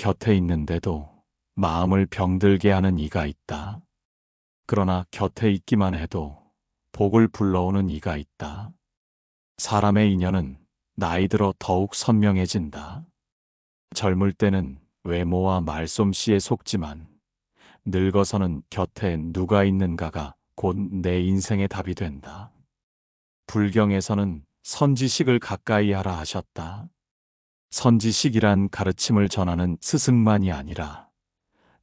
곁에 있는데도 마음을 병들게 하는 이가 있다. 그러나 곁에 있기만 해도 복을 불러오는 이가 있다. 사람의 인연은 나이 들어 더욱 선명해진다. 젊을 때는 외모와 말솜씨에 속지만 늙어서는 곁에 누가 있는가가 곧 내 인생의 답이 된다. 불경에서는 선지식을 가까이 하라 하셨다. 선지식이란 가르침을 전하는 스승만이 아니라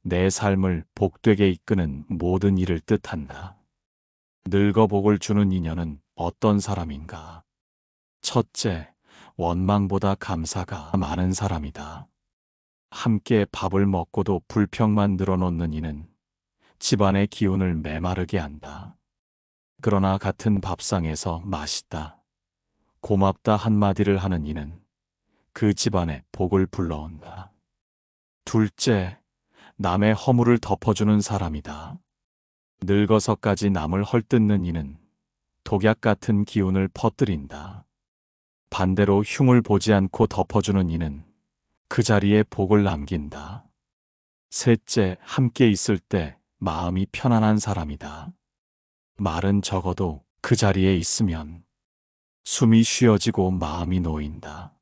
내 삶을 복되게 이끄는 모든 일을 뜻한다. 늙어 복을 주는 인연은 어떤 사람인가? 첫째, 원망보다 감사가 많은 사람이다. 함께 밥을 먹고도 불평만 늘어놓는 이는 집안의 기운을 메마르게 한다. 그러나 같은 밥상에서 맛있다, 고맙다 한마디를 하는 이는 그 집안에 복을 불러온다. 둘째, 남의 허물을 덮어주는 사람이다. 늙어서까지 남을 헐뜯는 이는 독약 같은 기운을 퍼뜨린다. 반대로 흉을 보지 않고 덮어주는 이는 그 자리에 복을 남긴다. 셋째, 함께 있을 때 마음이 편안한 사람이다. 말은 적어도 그 자리에 있으면 숨이 쉬어지고 마음이 놓인다.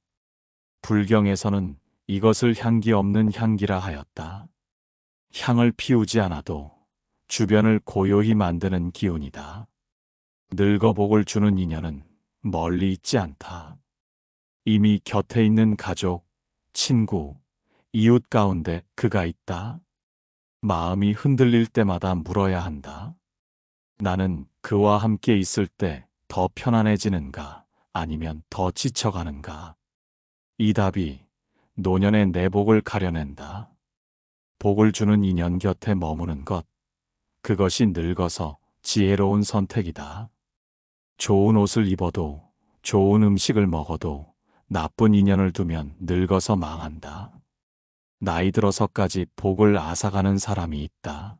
불경에서는 이것을 향기 없는 향기라 하였다. 향을 피우지 않아도 주변을 고요히 만드는 기운이다. 늙어 복을 주는 인연은 멀리 있지 않다. 이미 곁에 있는 가족, 친구, 이웃 가운데 그가 있다. 마음이 흔들릴 때마다 물어야 한다. 나는 그와 함께 있을 때 더 편안해지는가, 아니면 더 지쳐가는가? 이 답이 노년의 내 복을 가려낸다. 복을 주는 인연 곁에 머무는 것, 그것이 늙어서 지혜로운 선택이다. 좋은 옷을 입어도, 좋은 음식을 먹어도 나쁜 인연을 두면 늙어서 망한다. 나이 들어서까지 복을 앗아가는 사람이 있다.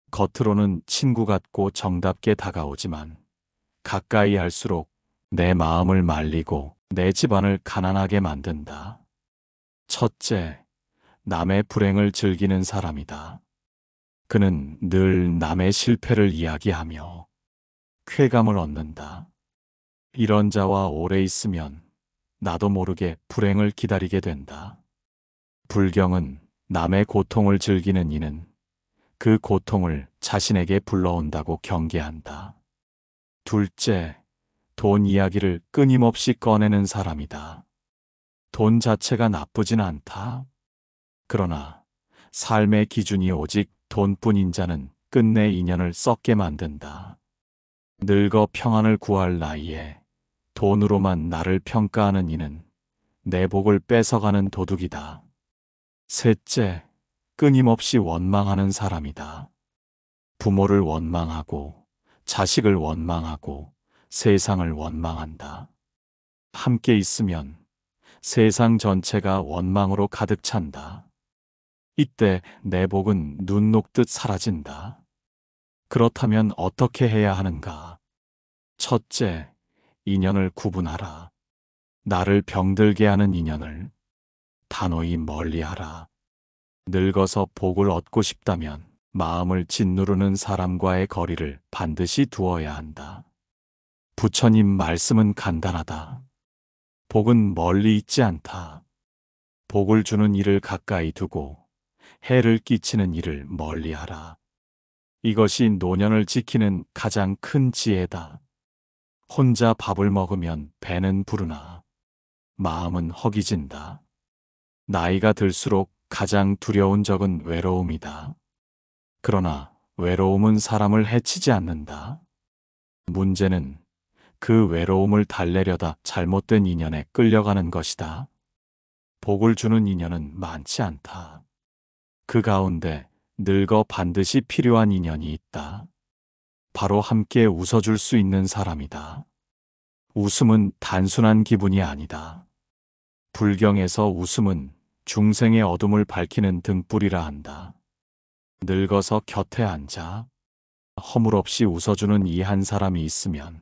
겉으로는 친구 같고 정답게 다가오지만 가까이 할수록 내 마음을 말리고 내 집안을 가난하게 만든다. 첫째, 남의 불행을 즐기는 사람이다. 그는 늘 남의 실패를 이야기하며 쾌감을 얻는다. 이런 자와 오래 있으면 나도 모르게 불행을 기다리게 된다. 불경은 남의 고통을 즐기는 이는 그 고통을 자신에게 불러온다고 경계한다. 둘째, 돈 이야기를 끊임없이 꺼내는 사람이다. 돈 자체가 나쁘진 않다. 그러나 삶의 기준이 오직 돈뿐인 자는 끝내 인연을 썩게 만든다. 늙어 평안을 구할 나이에 돈으로만 나를 평가하는 이는 내 복을 뺏어가는 도둑이다. 셋째, 끊임없이 원망하는 사람이다. 부모를 원망하고 자식을 원망하고 세상을 원망한다. 함께 있으면 세상 전체가 원망으로 가득 찬다. 이때 내 복은 눈 녹듯 사라진다. 그렇다면 어떻게 해야 하는가? 첫째, 인연을 구분하라. 나를 병들게 하는 인연을 단호히 멀리하라. 늙어서 복을 얻고 싶다면 마음을 짓누르는 사람과의 거리를 반드시 두어야 한다. 부처님 말씀은 간단하다. 복은 멀리 있지 않다. 복을 주는 이를 가까이 두고 해를 끼치는 이를 멀리하라. 이것이 노년을 지키는 가장 큰 지혜다. 혼자 밥을 먹으면 배는 부르나 마음은 허기진다. 나이가 들수록 가장 두려운 적은 외로움이다. 그러나 외로움은 사람을 해치지 않는다. 문제는 그 외로움을 달래려다 잘못된 인연에 끌려가는 것이다. 복을 주는 인연은 많지 않다. 그 가운데 늙어 반드시 필요한 인연이 있다. 바로 함께 웃어줄 수 있는 사람이다. 웃음은 단순한 기분이 아니다. 불경에서 웃음은 중생의 어둠을 밝히는 등불이라 한다. 늙어서 곁에 앉아 허물없이 웃어주는 이 한 사람이 있으면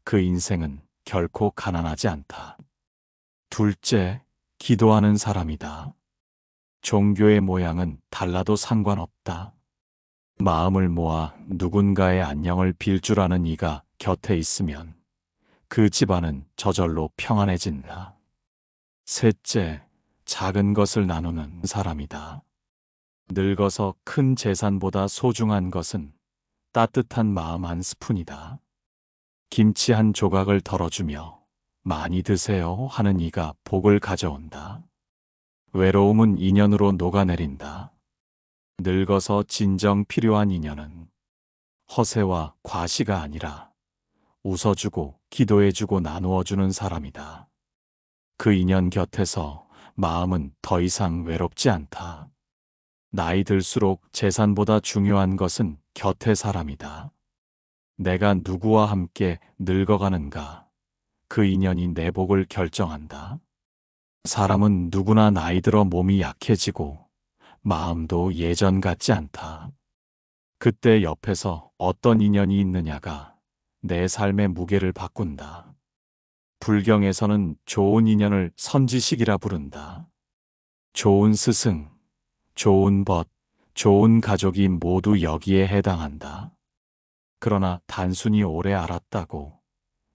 그 인생은 결코 가난하지 않다. 둘째, 기도하는 사람이다. 종교의 모양은 달라도 상관없다. 마음을 모아 누군가의 안녕을 빌 줄 아는 이가 곁에 있으면 그 집안은 저절로 평안해진다. 셋째, 작은 것을 나누는 사람이다. 늙어서 큰 재산보다 소중한 것은 따뜻한 마음 한 스푼이다. 김치 한 조각을 덜어주며 많이 드세요 하는 이가 복을 가져온다. 외로움은 인연으로 녹아내린다. 늙어서 진정 필요한 인연은 허세와 과시가 아니라 웃어주고 기도해주고 나누어주는 사람이다. 그 인연 곁에서 마음은 더 이상 외롭지 않다. 나이 들수록 재산보다 중요한 것은 곁의 사람이다. 내가 누구와 함께 늙어가는가, 그 인연이 내 복을 결정한다. 사람은 누구나 나이 들어 몸이 약해지고 마음도 예전 같지 않다. 그때 옆에서 어떤 인연이 있느냐가 내 삶의 무게를 바꾼다. 불경에서는 좋은 인연을 선지식이라 부른다. 좋은 스승, 좋은 벗, 좋은 가족이 모두 여기에 해당한다. 그러나 단순히 오래 알았다고,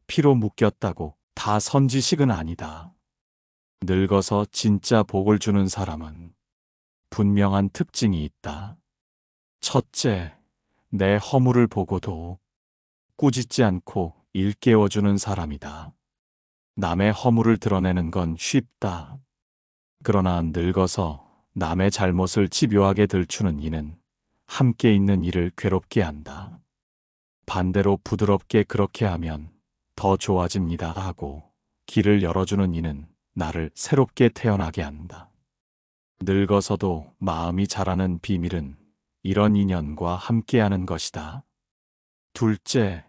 피로 묶였다고 다 선지식은 아니다. 늙어서 진짜 복을 주는 사람은 분명한 특징이 있다. 첫째, 내 허물을 보고도 꾸짖지 않고 일깨워주는 사람이다. 남의 허물을 드러내는 건 쉽다. 그러나 늙어서 남의 잘못을 집요하게 들추는 이는 함께 있는 이를 괴롭게 한다. 반대로 부드럽게 그렇게 하면 더 좋아집니다 하고 길을 열어주는 이는 나를 새롭게 태어나게 한다. 늙어서도 마음이 자라는 비밀은 이런 인연과 함께하는 것이다. 둘째,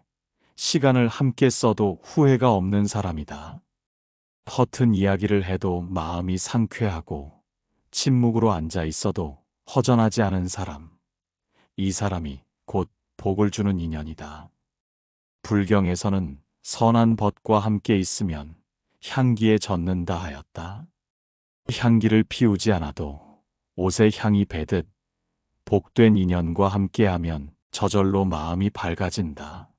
시간을 함께 써도 후회가 없는 사람이다. 허튼 이야기를 해도 마음이 상쾌하고 침묵으로 앉아 있어도 허전하지 않은 사람. 이 사람이 곧 복을 주는 인연이다. 불경에서는 선한 벗과 함께 있으면 향기에 젖는다 하였다. 향기를 피우지 않아도 옷에 향이 배듯 복된 인연과 함께하면 저절로 마음이 밝아진다.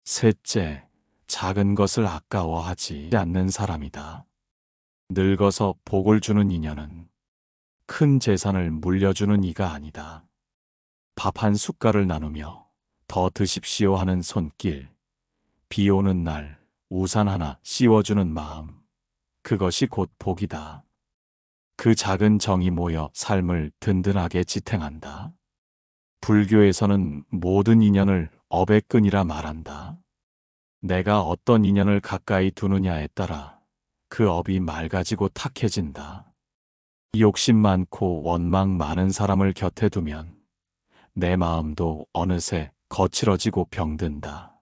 셋째, 작은 것을 아까워하지 않는 사람이다. 늙어서 복을 주는 인연은 큰 재산을 물려주는 이가 아니다. 밥 한 숟갈을 나누며 더 드십시오 하는 손길, 비 오는 날 우산 하나 씌워주는 마음, 그것이 곧 복이다. 그 작은 정이 모여 삶을 든든하게 지탱한다. 불교에서는 모든 인연을 업의 끈이라 말한다. 내가 어떤 인연을 가까이 두느냐에 따라 그 업이 맑아지고 탁해진다. 욕심 많고 원망 많은 사람을 곁에 두면 내 마음도 어느새 거칠어지고 병든다.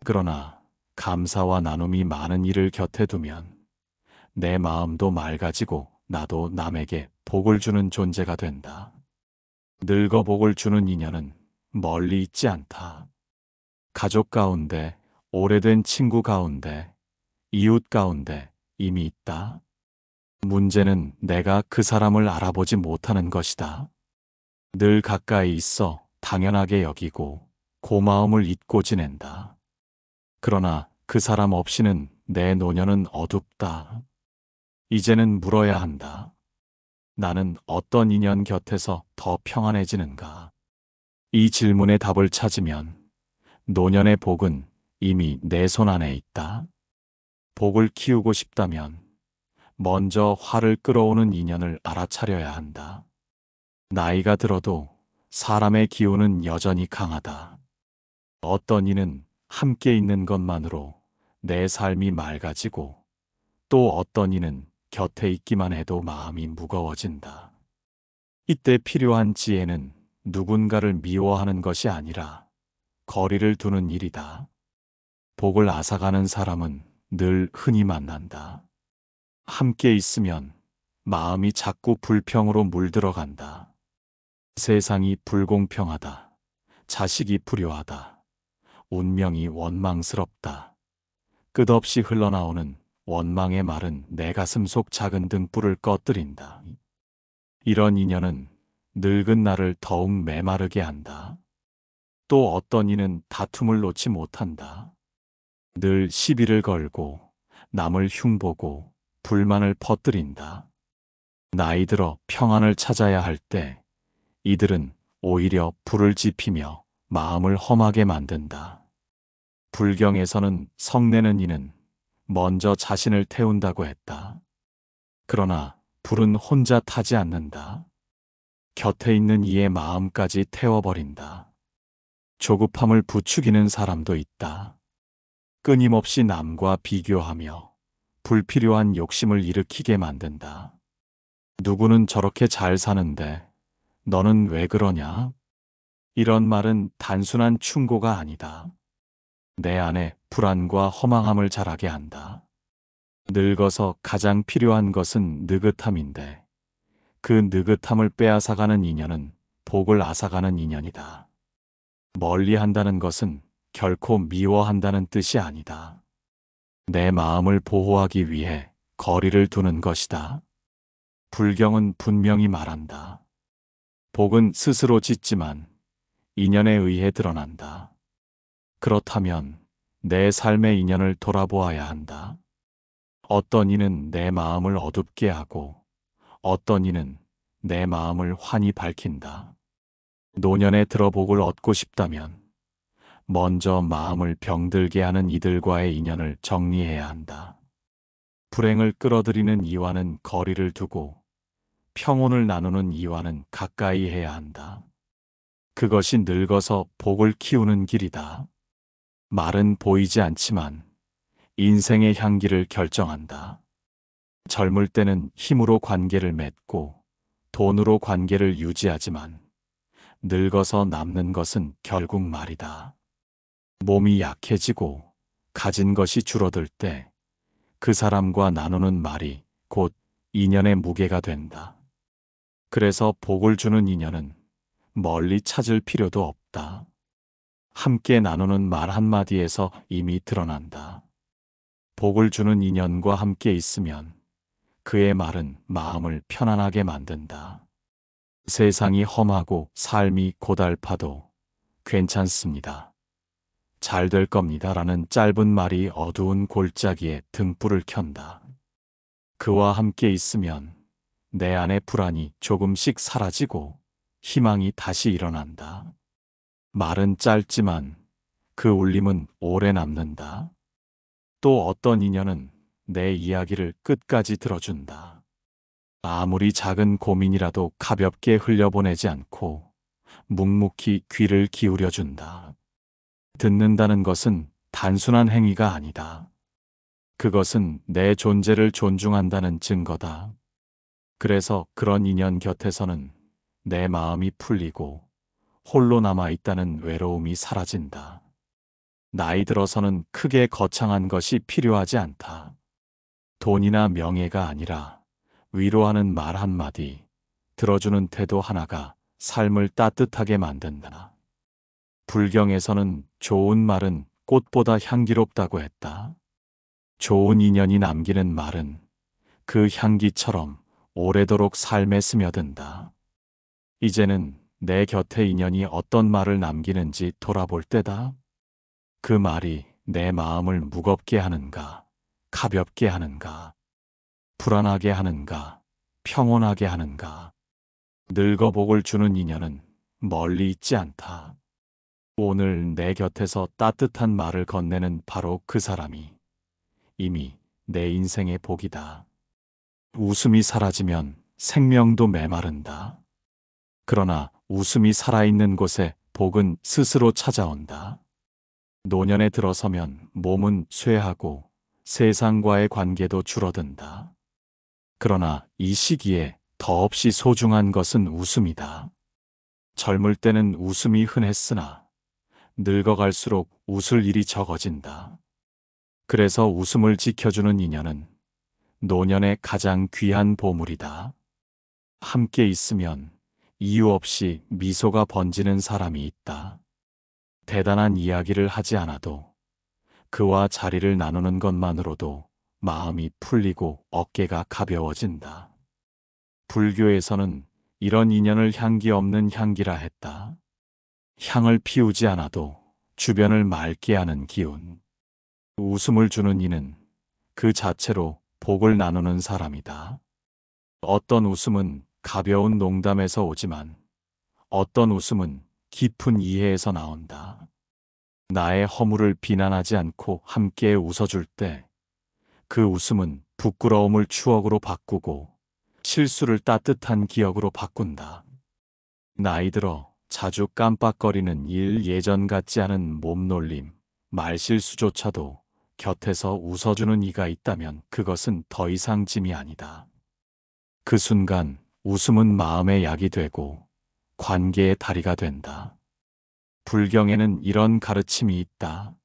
그러나 감사와 나눔이 많은 이를 곁에 두면 내 마음도 맑아지고 나도 남에게 복을 주는 존재가 된다. 늙어 복을 주는 인연은 멀리 있지 않다. 가족 가운데, 오래된 친구 가운데, 이웃 가운데 이미 있다. 문제는 내가 그 사람을 알아보지 못하는 것이다. 늘 가까이 있어 당연하게 여기고 고마움을 잊고 지낸다. 그러나 그 사람 없이는 내 노년은 어둡다. 이제는 물어야 한다. 나는 어떤 인연 곁에서 더 평안해지는가? 이 질문의 답을 찾으면 노년의 복은 이미 내 손 안에 있다. 복을 키우고 싶다면 먼저 화를 끌어오는 인연을 알아차려야 한다. 나이가 들어도 사람의 기운은 여전히 강하다. 어떤 이는 함께 있는 것만으로 내 삶이 맑아지고 또 어떤 이는 곁에 있기만 해도 마음이 무거워진다. 이때 필요한 지혜는 누군가를 미워하는 것이 아니라 거리를 두는 일이다. 복을 앗아가는 사람은 늘 흔히 만난다. 함께 있으면 마음이 자꾸 불평으로 물들어간다. 세상이 불공평하다. 자식이 불효하다. 운명이 원망스럽다. 끝없이 흘러나오는 원망의 말은 내 가슴 속 작은 등불을 꺼뜨린다. 이런 인연은 늙은 나를 더욱 메마르게 한다. 또 어떤 이는 다툼을 놓지 못한다. 늘 시비를 걸고 남을 흉보고 불만을 퍼뜨린다. 나이 들어 평안을 찾아야 할 때 이들은 오히려 불을 지피며 마음을 험하게 만든다. 불경에서는 성내는 이는 먼저 자신을 태운다고 했다. 그러나 불은 혼자 타지 않는다. 곁에 있는 이의 마음까지 태워버린다. 조급함을 부추기는 사람도 있다. 끊임없이 남과 비교하며 불필요한 욕심을 일으키게 만든다. 누구는 저렇게 잘 사는데 너는 왜 그러냐? 이런 말은 단순한 충고가 아니다. 내 안에 불안과 허망함을 자라게 한다. 늙어서 가장 필요한 것은 느긋함인데 그 느긋함을 빼앗아가는 인연은 복을 앗아가는 인연이다. 멀리한다는 것은 결코 미워한다는 뜻이 아니다. 내 마음을 보호하기 위해 거리를 두는 것이다. 불경은 분명히 말한다. 복은 스스로 짓지만 인연에 의해 드러난다. 그렇다면 내 삶의 인연을 돌아보아야 한다. 어떤 이는 내 마음을 어둡게 하고 어떤 이는 내 마음을 환히 밝힌다. 노년에 들어 복을 얻고 싶다면 먼저 마음을 병들게 하는 이들과의 인연을 정리해야 한다. 불행을 끌어들이는 이와는 거리를 두고 평온을 나누는 이와는 가까이 해야 한다. 그것이 늙어서 복을 키우는 길이다. 말은 보이지 않지만 인생의 향기를 결정한다. 젊을 때는 힘으로 관계를 맺고 돈으로 관계를 유지하지만 늙어서 남는 것은 결국 말이다. 몸이 약해지고 가진 것이 줄어들 때 그 사람과 나누는 말이 곧 인연의 무게가 된다. 그래서 복을 주는 인연은 멀리 찾을 필요도 없다. 함께 나누는 말 한마디에서 이미 드러난다. 복을 주는 인연과 함께 있으면 그의 말은 마음을 편안하게 만든다. 세상이 험하고 삶이 고달파도 괜찮습니다. 잘 될 겁니다. 라는 짧은 말이 어두운 골짜기에 등불을 켠다. 그와 함께 있으면 내 안의 불안이 조금씩 사라지고 희망이 다시 일어난다. 말은 짧지만 그 울림은 오래 남는다. 또 어떤 인연은 내 이야기를 끝까지 들어준다. 아무리 작은 고민이라도 가볍게 흘려보내지 않고 묵묵히 귀를 기울여준다. 듣는다는 것은 단순한 행위가 아니다. 그것은 내 존재를 존중한다는 증거다. 그래서 그런 인연 곁에서는 내 마음이 풀리고 홀로 남아있다는 외로움이 사라진다. 나이 들어서는 크게 거창한 것이 필요하지 않다. 돈이나 명예가 아니라 위로하는 말 한마디, 들어주는 태도 하나가 삶을 따뜻하게 만든다. 불경에서는 좋은 말은 꽃보다 향기롭다고 했다. 좋은 인연이 남기는 말은 그 향기처럼 오래도록 삶에 스며든다. 이제는 내 곁에 인연이 어떤 말을 남기는지 돌아볼 때다. 그 말이 내 마음을 무겁게 하는가, 가볍게 하는가, 불안하게 하는가, 평온하게 하는가. 늙어 복을 주는 인연은 멀리 있지 않다. 오늘 내 곁에서 따뜻한 말을 건네는 바로 그 사람이 이미 내 인생의 복이다. 웃음이 사라지면 생명도 메마른다. 그러나 웃음이 살아있는 곳에 복은 스스로 찾아온다. 노년에 들어서면 몸은 쇠하고 세상과의 관계도 줄어든다. 그러나 이 시기에 더없이 소중한 것은 웃음이다. 젊을 때는 웃음이 흔했으나 늙어갈수록 웃을 일이 적어진다. 그래서 웃음을 지켜주는 인연은 노년의 가장 귀한 보물이다. 함께 있으면 이유 없이 미소가 번지는 사람이 있다. 대단한 이야기를 하지 않아도 그와 자리를 나누는 것만으로도 마음이 풀리고 어깨가 가벼워진다. 불교에서는 이런 인연을 향기 없는 향기라 했다. 향을 피우지 않아도 주변을 맑게 하는 기운. 웃음을 주는 이는 그 자체로 복을 나누는 사람이다. 어떤 웃음은 가벼운 농담에서 오지만 어떤 웃음은 깊은 이해에서 나온다. 나의 허물을 비난하지 않고 함께 웃어줄 때 그 웃음은 부끄러움을 추억으로 바꾸고 실수를 따뜻한 기억으로 바꾼다. 나이 들어 자주 깜빡거리는 일, 예전 같지 않은 몸놀림, 말실수조차도 곁에서 웃어주는 이가 있다면 그것은 더 이상 짐이 아니다. 그 순간 웃음은 마음의 약이 되고 관계의 다리가 된다. 불경에는 이런 가르침이 있다.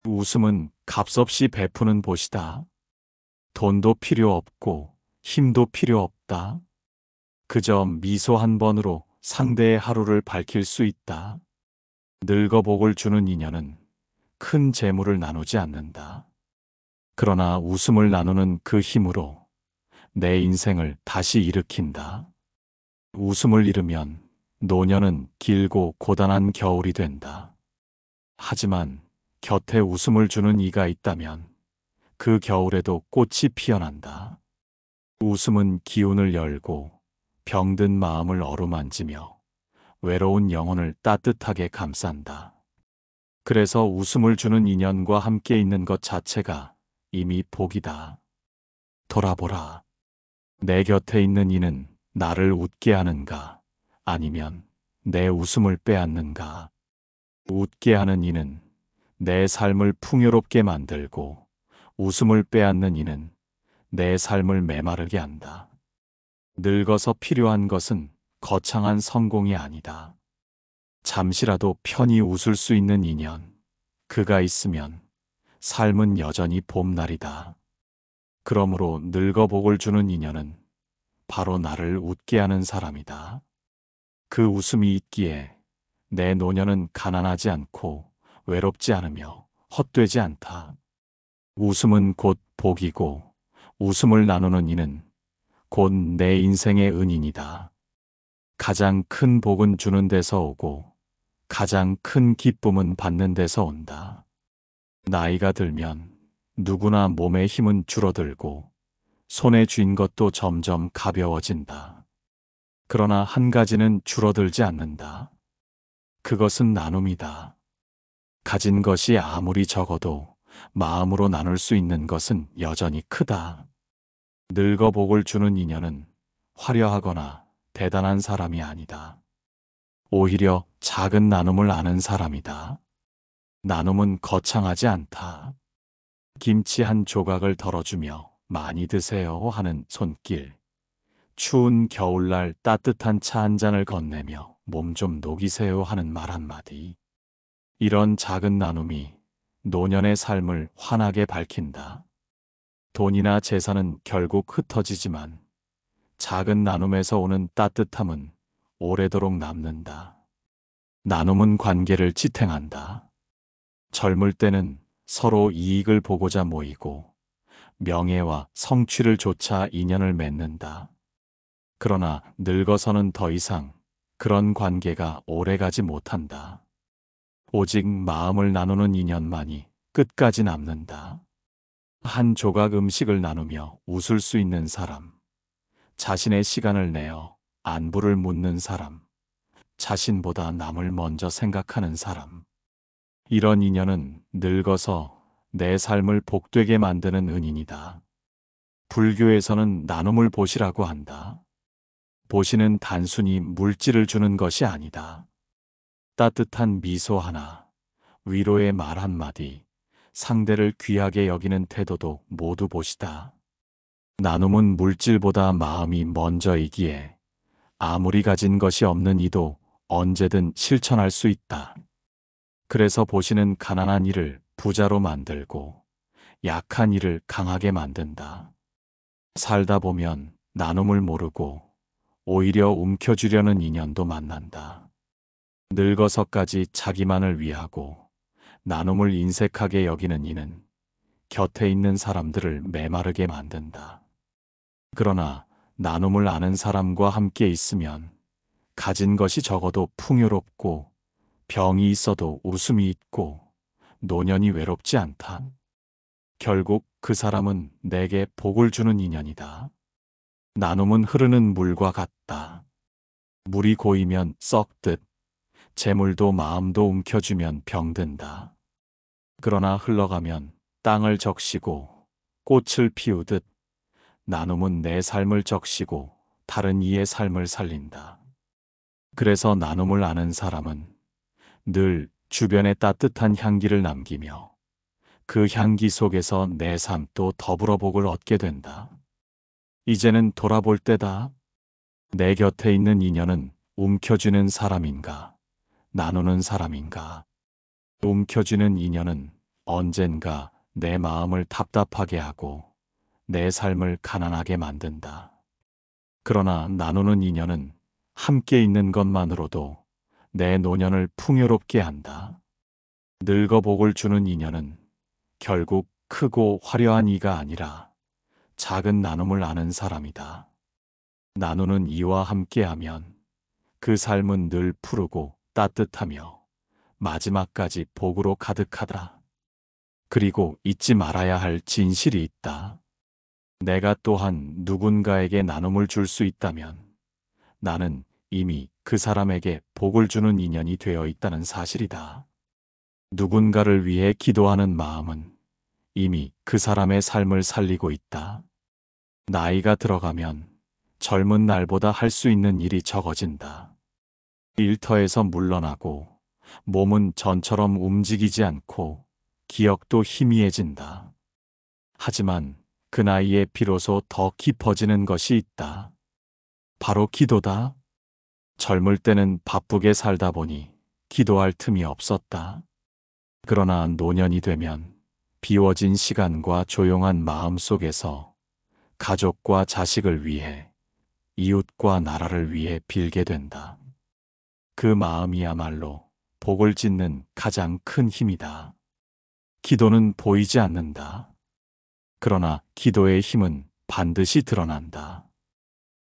웃음은 값없이 베푸는 보시다. 돈도 필요 없고 힘도 필요 없다. 그저 미소 한 번으로 상대의 하루를 밝힐 수 있다. 늙어 복을 주는 인연은 큰 재물을 나누지 않는다. 그러나 웃음을 나누는 그 힘으로 내 인생을 다시 일으킨다. 웃음을 잃으면 노년은 길고 고단한 겨울이 된다. 하지만 곁에 웃음을 주는 이가 있다면 그 겨울에도 꽃이 피어난다. 웃음은 기운을 열고 병든 마음을 어루만지며 외로운 영혼을 따뜻하게 감싼다. 그래서 웃음을 주는 인연과 함께 있는 것 자체가 이미 복이다. 돌아보라. 내 곁에 있는 이는 나를 웃게 하는가? 아니면 내 웃음을 빼앗는가? 웃게 하는 이는 내 삶을 풍요롭게 만들고 웃음을 빼앗는 이는 내 삶을 메마르게 한다. 늙어서 필요한 것은 거창한 성공이 아니다. 잠시라도 편히 웃을 수 있는 인연. 그가 있으면 삶은 여전히 봄날이다. 그러므로 늙어 복을 주는 인연은 바로 나를 웃게 하는 사람이다. 그 웃음이 있기에 내 노년은 가난하지 않고 외롭지 않으며 헛되지 않다. 웃음은 곧 복이고 웃음을 나누는 이는 곧 내 인생의 은인이다. 가장 큰 복은 주는 데서 오고 가장 큰 기쁨은 받는 데서 온다. 나이가 들면 누구나 몸의 힘은 줄어들고 손에 쥔 것도 점점 가벼워진다. 그러나 한 가지는 줄어들지 않는다. 그것은 나눔이다. 가진 것이 아무리 적어도 마음으로 나눌 수 있는 것은 여전히 크다. 늙어 복을 주는 인연은 화려하거나 대단한 사람이 아니다. 오히려 작은 나눔을 아는 사람이다. 나눔은 거창하지 않다. 김치 한 조각을 덜어주며 많이 드세요 하는 손길. 추운 겨울날 따뜻한 차 한 잔을 건네며 몸 좀 녹이세요 하는 말 한마디. 이런 작은 나눔이 노년의 삶을 환하게 밝힌다. 돈이나 재산은 결국 흩어지지만 작은 나눔에서 오는 따뜻함은 오래도록 남는다. 나눔은 관계를 지탱한다. 젊을 때는 서로 이익을 보고자 모이고 명예와 성취를 쫒아 인연을 맺는다. 그러나 늙어서는 더 이상 그런 관계가 오래가지 못한다. 오직 마음을 나누는 인연만이 끝까지 남는다. 한 조각 음식을 나누며 웃을 수 있는 사람, 자신의 시간을 내어 안부를 묻는 사람, 자신보다 남을 먼저 생각하는 사람. 이런 인연은 늙어서 내 삶을 복되게 만드는 은인이다. 불교에서는 나눔을 보시라고 한다. 보시는 단순히 물질을 주는 것이 아니다. 따뜻한 미소 하나, 위로의 말 한마디, 상대를 귀하게 여기는 태도도 모두 보시다. 나눔은 물질보다 마음이 먼저이기에 아무리 가진 것이 없는 이도 언제든 실천할 수 있다. 그래서 보시는 가난한 이를 부자로 만들고 약한 이를 강하게 만든다. 살다 보면 나눔을 모르고 오히려 움켜쥐려는 인연도 만난다. 늙어서까지 자기만을 위하고 나눔을 인색하게 여기는 이는 곁에 있는 사람들을 메마르게 만든다. 그러나 나눔을 아는 사람과 함께 있으면 가진 것이 적어도 풍요롭고 병이 있어도 웃음이 있고 노년이 외롭지 않다. 결국 그 사람은 내게 복을 주는 인연이다. 나눔은 흐르는 물과 같다. 물이 고이면 썩듯 재물도 마음도 움켜쥐면 병든다. 그러나 흘러가면 땅을 적시고 꽃을 피우듯 나눔은 내 삶을 적시고 다른 이의 삶을 살린다. 그래서 나눔을 아는 사람은 늘 주변에 따뜻한 향기를 남기며 그 향기 속에서 내 삶도 더불어 복을 얻게 된다. 이제는 돌아볼 때다. 내 곁에 있는 인연은 움켜쥐는 사람인가, 나누는 사람인가. 움켜쥐는 인연은 언젠가 내 마음을 답답하게 하고 내 삶을 가난하게 만든다. 그러나 나누는 인연은 함께 있는 것만으로도 내 노년을 풍요롭게 한다. 늙어 복을 주는 인연은 결국 크고 화려한 이가 아니라 작은 나눔을 아는 사람이다. 나누는 이와 함께하면 그 삶은 늘 푸르고 따뜻하며 마지막까지 복으로 가득하다. 그리고 잊지 말아야 할 진실이 있다. 내가 또한 누군가에게 나눔을 줄 수 있다면 나는 이미 그 사람에게 복을 주는 인연이 되어 있다는 사실이다. 누군가를 위해 기도하는 마음은 이미 그 사람의 삶을 살리고 있다. 나이가 들어가면 젊은 날보다 할 수 있는 일이 적어진다. 일터에서 물러나고 몸은 전처럼 움직이지 않고 기억도 희미해진다. 하지만 그 나이에 비로소 더 깊어지는 것이 있다. 바로 기도다. 젊을 때는 바쁘게 살다 보니 기도할 틈이 없었다. 그러나 노년이 되면 비워진 시간과 조용한 마음 속에서 가족과 자식을 위해, 이웃과 나라를 위해 빌게 된다. 그 마음이야말로 복을 짓는 가장 큰 힘이다. 기도는 보이지 않는다. 그러나 기도의 힘은 반드시 드러난다.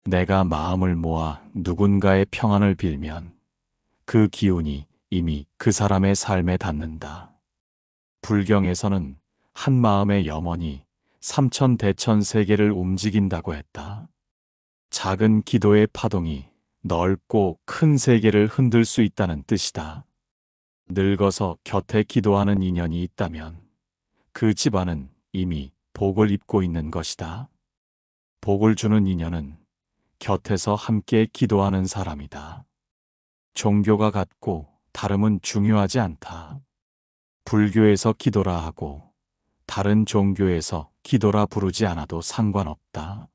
내가 마음을 모아 누군가의 평안을 빌면 그 기운이 이미 그 사람의 삶에 닿는다. 불경에서는 한 마음의 염원이 삼천대천 세계를 움직인다고 했다. 작은 기도의 파동이 넓고 큰 세계를 흔들 수 있다는 뜻이다. 늙어서 곁에 기도하는 인연이 있다면 그 집안은 이미 복을 입고 있는 것이다. 복을 주는 인연은 곁에서 함께 기도하는 사람이다. 종교가 같고 다름은 중요하지 않다. 불교에서 기도라 하고 다른 종교에서 기도라 부르지 않아도 상관없다.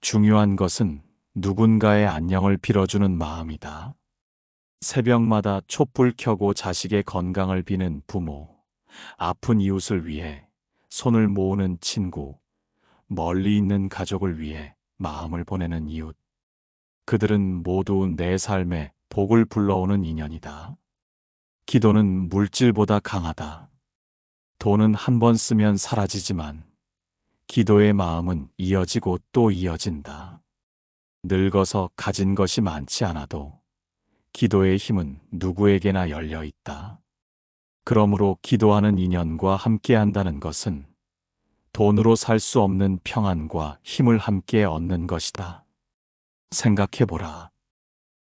중요한 것은 누군가의 안녕을 빌어주는 마음이다. 새벽마다 촛불 켜고 자식의 건강을 비는 부모, 아픈 이웃을 위해 손을 모으는 친구, 멀리 있는 가족을 위해 마음을 보내는 이웃. 그들은 모두 내 삶에 복을 불러오는 인연이다. 기도는 물질보다 강하다. 돈은 한 번 쓰면 사라지지만 기도의 마음은 이어지고 또 이어진다. 늙어서 가진 것이 많지 않아도 기도의 힘은 누구에게나 열려 있다. 그러므로 기도하는 인연과 함께 한다는 것은 돈으로 살 수 없는 평안과 힘을 함께 얻는 것이다. 생각해보라.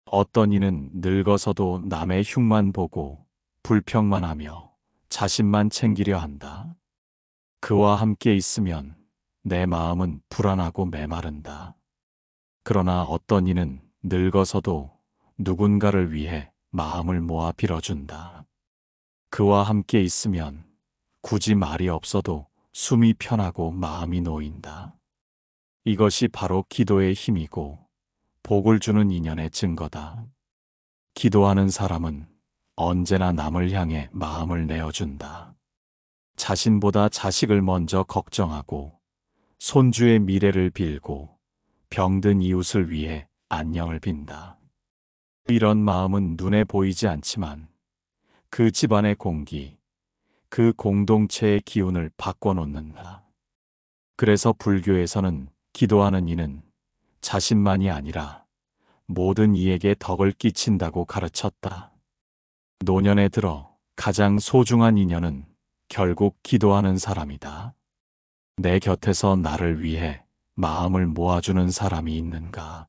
어떤 이는 늙어서도 남의 흉만 보고 불평만 하며 자신만 챙기려 한다. 그와 함께 있으면 내 마음은 불안하고 메마른다. 그러나 어떤 이는 늙어서도 누군가를 위해 마음을 모아 빌어준다. 그와 함께 있으면 굳이 말이 없어도 숨이 편하고 마음이 놓인다. 이것이 바로 기도의 힘이고 복을 주는 인연의 증거다. 기도하는 사람은 언제나 남을 향해 마음을 내어준다. 자신보다 자식을 먼저 걱정하고 손주의 미래를 빌고 병든 이웃을 위해 안녕을 빈다. 이런 마음은 눈에 보이지 않지만 그 집안의 공기, 그 공동체의 기운을 바꿔놓는다. 그래서 불교에서는 기도하는 이는 자신만이 아니라 모든 이에게 덕을 끼친다고 가르쳤다. 노년에 들어 가장 소중한 인연은 결국 기도하는 사람이다. 내 곁에서 나를 위해 마음을 모아주는 사람이 있는가?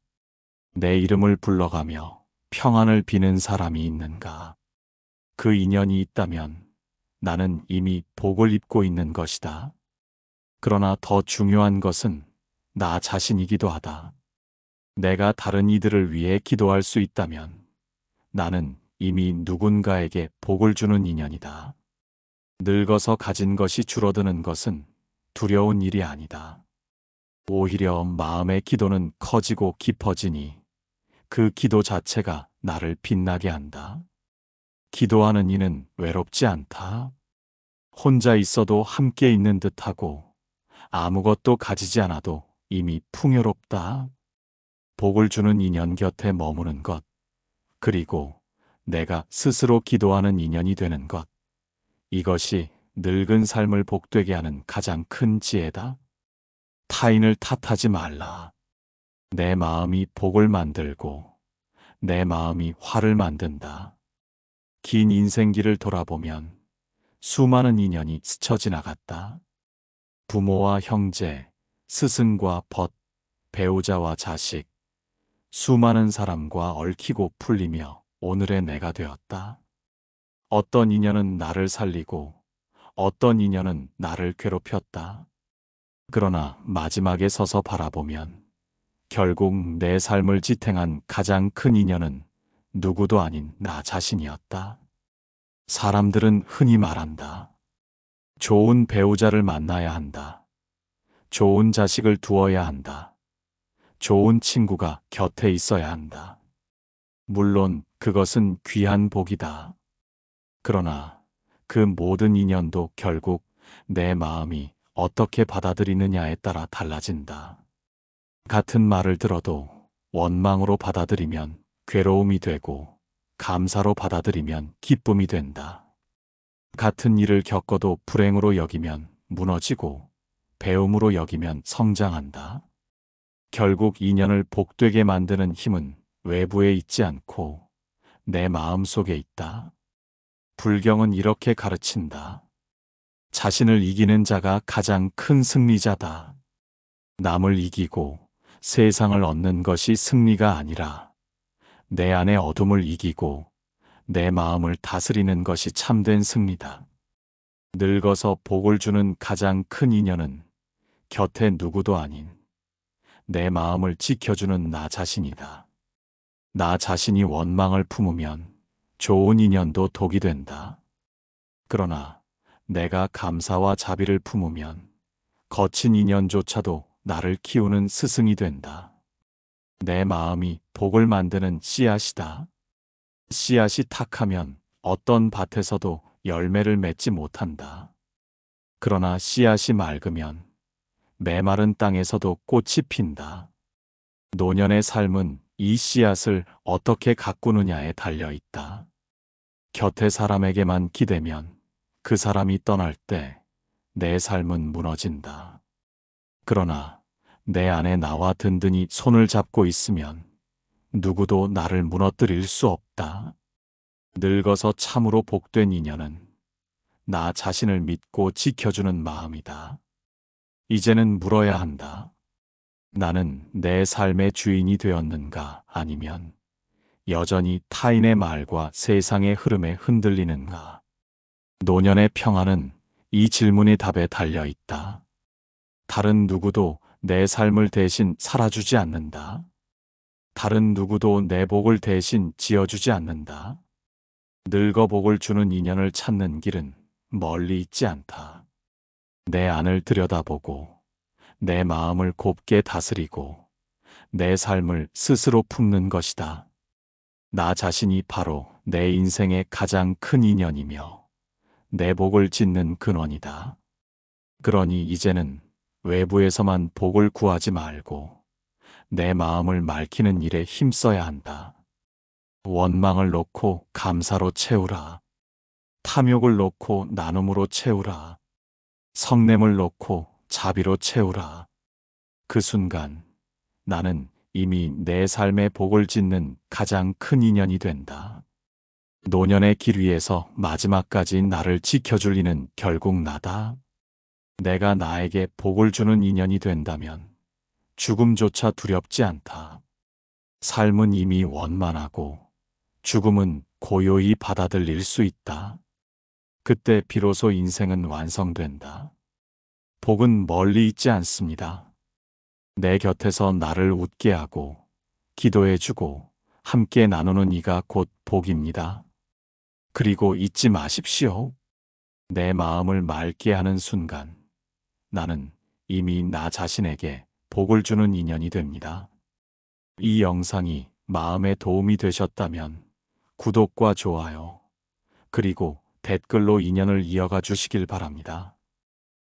내 이름을 불러가며 평안을 비는 사람이 있는가? 그 인연이 있다면 나는 이미 복을 입고 있는 것이다. 그러나 더 중요한 것은 나 자신이기도 하다. 내가 다른 이들을 위해 기도할 수 있다면 나는 이미 누군가에게 복을 주는 인연이다. 늙어서 가진 것이 줄어드는 것은 두려운 일이 아니다. 오히려 마음의 기도는 커지고 깊어지니 그 기도 자체가 나를 빛나게 한다. 기도하는 이는 외롭지 않다. 혼자 있어도 함께 있는 듯하고 아무것도 가지지 않아도 이미 풍요롭다. 복을 주는 인연 곁에 머무는 것, 그리고 내가 스스로 기도하는 인연이 되는 것, 이것이 늙은 삶을 복되게 하는 가장 큰 지혜다. 타인을 탓하지 말라. 내 마음이 복을 만들고 내 마음이 화를 만든다. 긴 인생길을 돌아보면 수많은 인연이 스쳐 지나갔다. 부모와 형제, 스승과 벗, 배우자와 자식, 수많은 사람과 얽히고 풀리며 오늘의 내가 되었다. 어떤 인연은 나를 살리고 어떤 인연은 나를 괴롭혔다. 그러나 마지막에 서서 바라보면 결국 내 삶을 지탱한 가장 큰 인연은 누구도 아닌 나 자신이었다. 사람들은 흔히 말한다. 좋은 배우자를 만나야 한다. 좋은 자식을 두어야 한다. 좋은 친구가 곁에 있어야 한다. 물론 그것은 귀한 복이다. 그러나 그 모든 인연도 결국 내 마음이 어떻게 받아들이느냐에 따라 달라진다. 같은 말을 들어도 원망으로 받아들이면 괴로움이 되고 감사로 받아들이면 기쁨이 된다. 같은 일을 겪어도 불행으로 여기면 무너지고 배움으로 여기면 성장한다. 결국 인연을 복되게 만드는 힘은 외부에 있지 않고 내 마음 속에 있다. 불경은 이렇게 가르친다. 자신을 이기는 자가 가장 큰 승리자다. 남을 이기고 세상을 얻는 것이 승리가 아니라 내 안의 어둠을 이기고 내 마음을 다스리는 것이 참된 승리다. 늙어서 복을 주는 가장 큰 인연은 곁에 누구도 아닌 내 마음을 지켜주는 나 자신이다. 나 자신이 원망을 품으면 좋은 인연도 독이 된다. 그러나 내가 감사와 자비를 품으면 거친 인연조차도 나를 키우는 스승이 된다. 내 마음이 복을 만드는 씨앗이다. 씨앗이 탁하면 어떤 밭에서도 열매를 맺지 못한다. 그러나 씨앗이 맑으면 메마른 땅에서도 꽃이 핀다. 노년의 삶은 이 씨앗을 어떻게 가꾸느냐에 달려 있다. 곁에 사람에게만 기대면 그 사람이 떠날 때 내 삶은 무너진다. 그러나 내 안에 나와 든든히 손을 잡고 있으면 누구도 나를 무너뜨릴 수 없다. 늙어서 참으로 복된 인연은 나 자신을 믿고 지켜주는 마음이다. 이제는 물어야 한다. 나는 내 삶의 주인이 되었는가 아니면 여전히 타인의 말과 세상의 흐름에 흔들리는가? 노년의 평안은 이 질문의 답에 달려 있다. 다른 누구도 내 삶을 대신 살아주지 않는다. 다른 누구도 내 복을 대신 지어주지 않는다. 늙어 복을 주는 인연을 찾는 길은 멀리 있지 않다. 내 안을 들여다보고 내 마음을 곱게 다스리고 내 삶을 스스로 품는 것이다. 나 자신이 바로 내 인생의 가장 큰 인연이며 내 복을 짓는 근원이다. 그러니 이제는 외부에서만 복을 구하지 말고 내 마음을 맑히는 일에 힘써야 한다. 원망을 놓고 감사로 채우라. 탐욕을 놓고 나눔으로 채우라. 성냄을 놓고 자비로 채우라. 그 순간 나는 이미 내 삶의 복을 짓는 가장 큰 인연이 된다. 노년의 길 위에서 마지막까지 나를 지켜줄 이는 결국 나다. 내가 나에게 복을 주는 인연이 된다면 죽음조차 두렵지 않다. 삶은 이미 원만하고 죽음은 고요히 받아들일 수 있다. 그때 비로소 인생은 완성된다. 복은 멀리 있지 않습니다. 내 곁에서 나를 웃게 하고 기도해주고 함께 나누는 이가 곧 복입니다. 그리고 잊지 마십시오. 내 마음을 맑게 하는 순간 나는 이미 나 자신에게 복을 주는 인연이 됩니다. 이 영상이 마음에 도움이 되셨다면 구독과 좋아요, 그리고 댓글로 인연을 이어가 주시길 바랍니다.